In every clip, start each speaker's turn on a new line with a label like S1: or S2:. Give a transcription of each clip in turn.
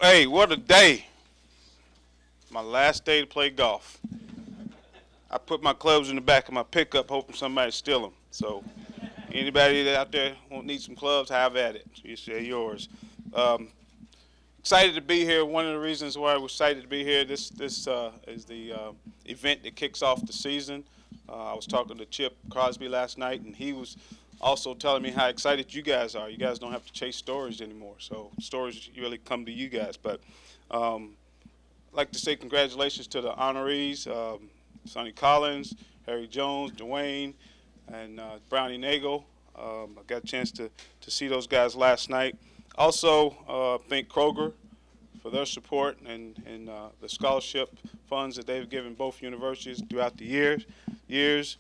S1: Hey, what a day. My last day to play golf. I put my clubs in the back of my pickup hoping somebody steal them. So anybody that out there who needs some clubs, have at it. You share yours. Excited to be here. One of the reasons why we're excited to be here, this is the event that kicks off the season. I was talking to Chip Crosby last night, and he was also telling me how excited you guys are. You guys don't have to chase stories anymore, so stories really come to you guys. But I'd like to say congratulations to the honorees, Sonny Collins, Harry Jones, Dwayne, and Brownie Nagel. I got a chance to see those guys last night. Also, thank Kroger for their support and the scholarship funds that they've given both universities throughout the years.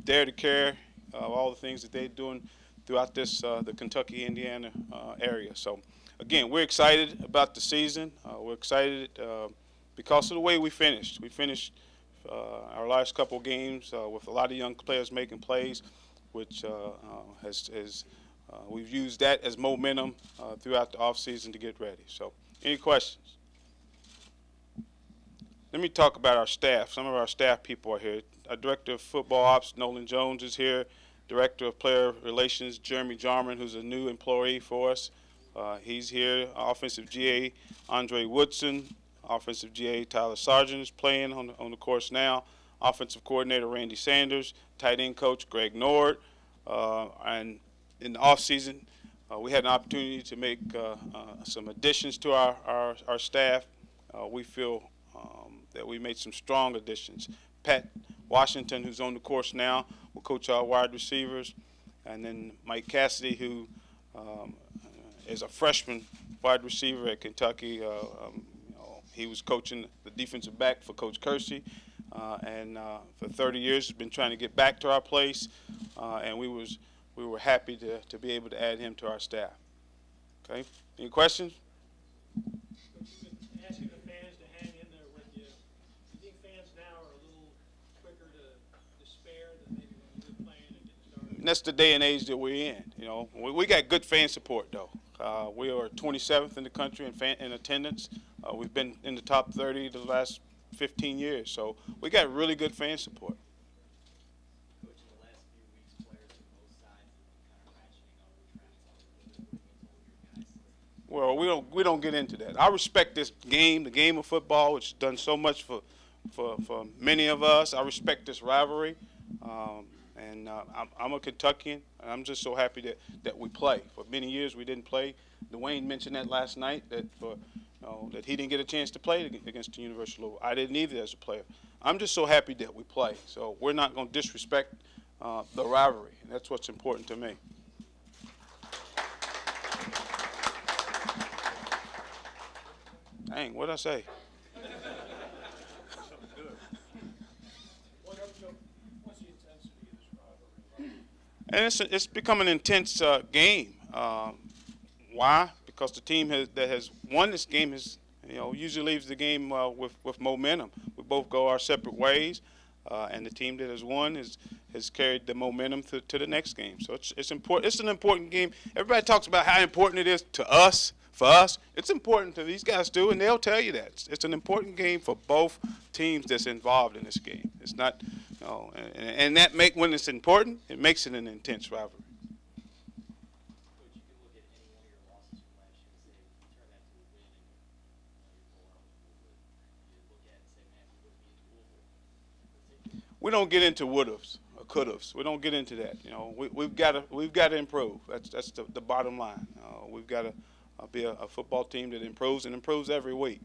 S1: Dare to Care, all the things that they're doing throughout this the Kentucky, Indiana area. So, again, we're excited about the season. We're excited because of the way we finished. We finished our last couple games with a lot of young players making plays, which we've used that as momentum throughout the offseason to get ready. So, any questions? Let me talk about our staff. Some of our staff people are here. Our Director of Football Ops, Nolan Jones, is here. Director of Player Relations, Jeremy Jarman, who's a new employee for us. He's here. Offensive GA, Andre Woodson. Offensive GA, Tyler Sargent is playing on the course now. Offensive Coordinator, Randy Sanders. Tight end coach, Greg Nord. And in the offseason, we had an opportunity to make some additions to our staff. We feel that we made some strong additions. Pat Washington, who's on the course now, will coach our wide receivers. And then Mike Cassidy, who is a freshman wide receiver at Kentucky. He was coaching the defensive back for Coach Kersey. And for 30 years has been trying to get back to our place. And we were happy to be able to add him to our staff. Okay, any questions?
S2: Asking the fans to hang in there with you. Do you think fans now are a little quicker to despair than maybe when you were playing and getting started?
S1: And that's the day and age that we're in. You know, we got good fan support though. We are 27th in the country in attendance. We've been in the top 30 the last 15 years, so we got really good fan support. Well, we don't get into that. I respect this game, the game of football, which has done so much for many of us. I respect this rivalry, and I'm a Kentuckian, and I'm just so happy that we play. For many years we didn't play. Dwayne mentioned that last night that that he didn't get a chance to play against the University of Louisville. I didn't either as a player. I'm just so happy that we play. So we're not going to disrespect the rivalry, and that's what's important to me. Dang, what did I say?
S2: What's the intensity of this rivalry?
S1: And it's become an intense game. Why? Because the team that has won this game usually leaves the game with momentum. We both go our separate ways, and the team that has won has carried the momentum to the next game. So it's important. It's an important game. Everybody talks about how important it is to us. For us, it's important to these guys too, and they'll tell you that. It's an important game for both teams that's involved in this game. It's not, and that when it's important, it makes it an intense rivalry. We don't get into would-haves or could-haves. We don't get into that. We've got to improve. That's the bottom line. We've got to be a football team that improves and improves every week.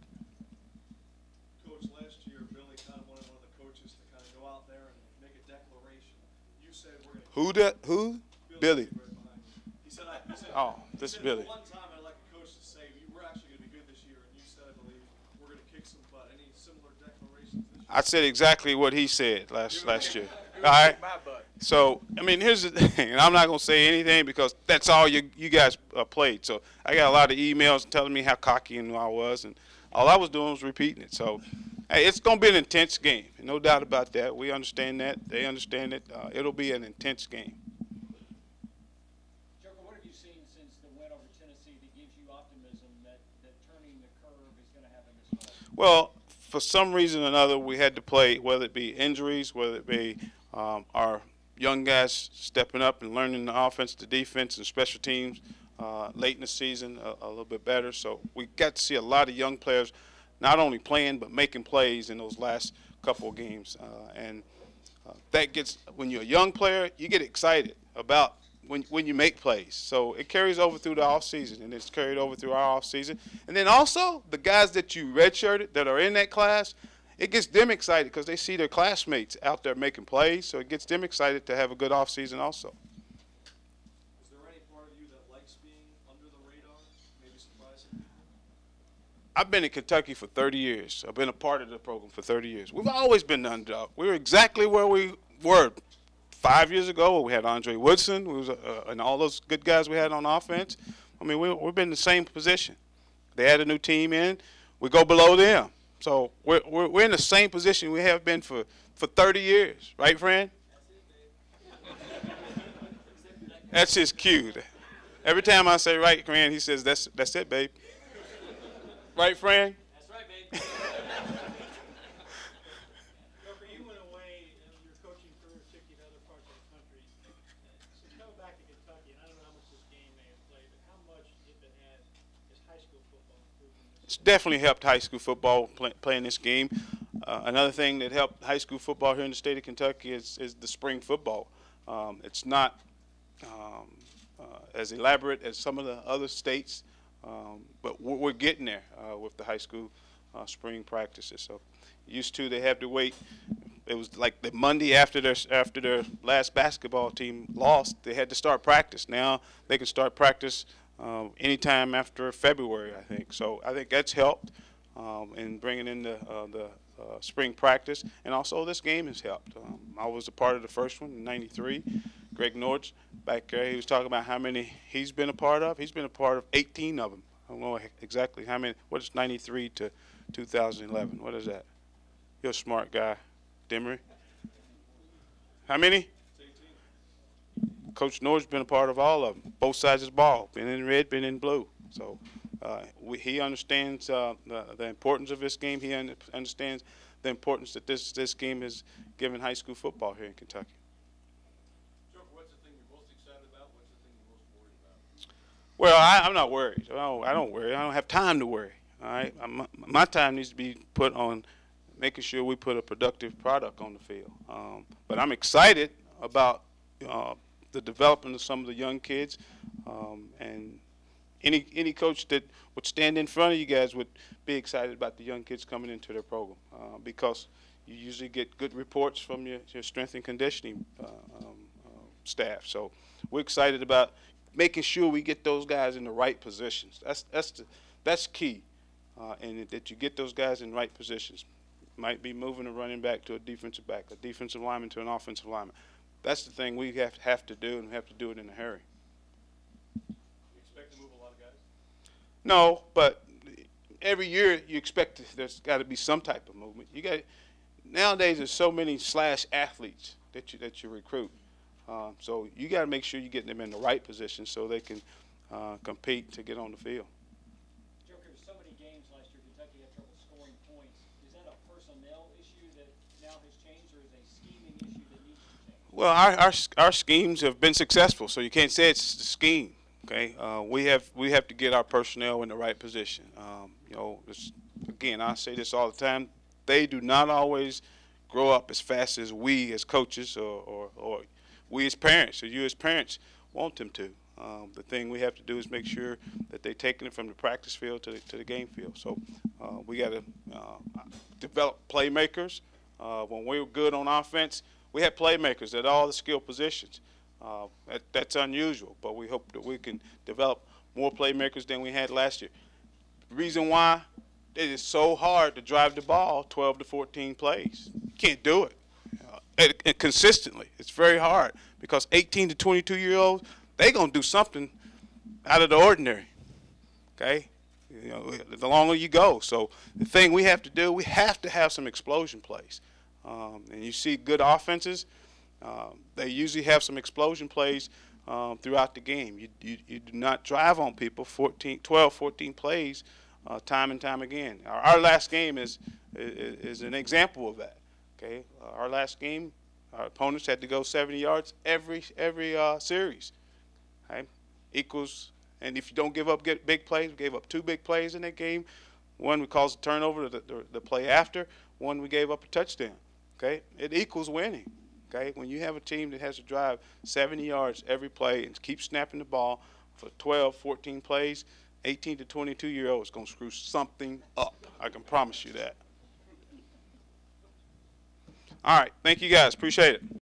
S3: Coach, last year Billy kind of wanted one of the coaches to kind of go out there and make a declaration. You said we're going to.
S1: Who? Billy.
S3: Right behind you. He said,
S1: oh, this is Billy.
S3: One time I'd like a coach to say we're actually going to be good this year, and you said, I believe, we're going to kick some butt. Any similar declarations this year?
S1: I said exactly what he said last year. All right. So, I mean, here's the thing, and I'm not going to say anything because that's all you guys played. So I got a lot of emails telling me how cocky I was, and all I was doing was repeating it. So, hey, it's going to be an intense game, no doubt about that. We understand that. They understand it. It'll be an intense game.
S2: Joker, what have you seen since the win over Tennessee that gives you optimism that turning the happen this fall?
S1: Well, for some reason or another, we had to play, whether it be injuries, whether it be our young guys stepping up and learning the offense, the defense, and special teams late in the season a little bit better. So we got to see a lot of young players not only playing but making plays in those last couple of games. And that gets, when you're a young player, you get excited about when you make plays. So it carries over through the off season, and it's carried over through our off season. And then also the guys that you redshirted that are in that class, it gets them excited because they see their classmates out there making plays. So it gets them excited to have a good off season also.
S3: Is there any part of you that likes being under the radar, maybe surprising people?
S1: I've been in Kentucky for 30 years. I've been a part of the program for 30 years. We've always been the underdog. We were exactly where we were 5 years ago. We had Andre Woodson, and all those good guys we had on offense. I mean, we've been in the same position. They had a new team in. We go below them. So we're in the same position we have been for 30 years. Right, friend? That's his cue. Every time I say right, friend, he says, that's it, babe. Right, friend?
S2: That's right, babe. Joker, you went away, your coaching career took you to other parts of the country. So coming back to Kentucky, and I don't know how much this game may have played, but how much, if it has high school football improved in this?
S1: It's definitely helped high school football playing this game. Another thing that helped high school football here in the state of Kentucky is the spring football. It's not as elaborate as some of the other states, but we're getting there with the high school spring practices. So used to, they have to wait. It was like the Monday after their last basketball team lost, they had to start practice. Now they can start practice anytime after February, I think. So I think that's helped in bringing in the spring practice, and also this game has helped. I was a part of the first one in '93. Greg Norge back there, he was talking about how many he's been a part of. He's been a part of 18 of them. I don't know exactly how many. What is '93 to 2011? What is that? You're a smart guy, Demery. How many? Coach Norge's been a part of all of them, both sides of the ball, been in red, been in blue. So he understands the importance of this game. He understands the importance that this game has given high school football here in Kentucky.
S3: Joker, what's the thing you're most excited about? What's the thing you're most worried about?
S1: Well, I'm not worried. I don't worry. I don't have time to worry. All right, my time needs to be put on making sure we put a productive product on the field. But I'm excited about the development of some of the young kids, and any coach that would stand in front of you guys would be excited about the young kids coming into their program, because you usually get good reports from your strength and conditioning staff. So we're excited about making sure we get those guys in the right positions. That's key, and that you get those guys in right positions. Might be moving a running back to a defensive back, a defensive lineman to an offensive lineman. That's the thing we have to do, and we have to do it in a hurry.
S3: You expect to move a lot of guys?
S1: No, but every year you expect there's got to be some type of movement. Nowadays there's so many slash athletes that you recruit, so you got to make sure you get them in the right position so they can compete to get on the field.
S2: Joker, so many games last year, Kentucky had trouble scoring points. Is that a personnel issue that now has changed, or is a scheming issue that needs to change?
S1: Well, our schemes have been successful, so you can't say it's the scheme. Okay, we have to get our personnel in the right position. Again, I say this all the time. They do not always grow up as fast as we as coaches or we as parents or you as parents want them to. The thing we have to do is make sure that they're taking it from the practice field to the game field. So we got to develop playmakers. When we were good on offense, we had playmakers at all the skill positions. That's unusual, but we hope that we can develop more playmakers than we had last year. The reason why it is so hard to drive the ball 12 to 14 plays. You can't do it and consistently. It's very hard because 18 to 22-year-olds, they're going to do something out of the ordinary, okay? The longer you go. So the thing we have to do, we have to have some explosion plays. And you see good offenses, they usually have some explosion plays throughout the game. You do not drive on people 12, 14 plays time and time again. Our last game is an example of that. Okay, our last game, our opponents had to go 70 yards every series. Okay? Equals, and if you don't give up big plays, we gave up 2 big plays in that game. One we caused a turnover the play after. One we gave up a touchdown. Okay, it equals winning. Okay, when you have a team that has to drive 70 yards every play and keep snapping the ball for 12, 14 plays, 18 to 22-year-olds going to screw something up. I can promise you that. All right, thank you guys. Appreciate it.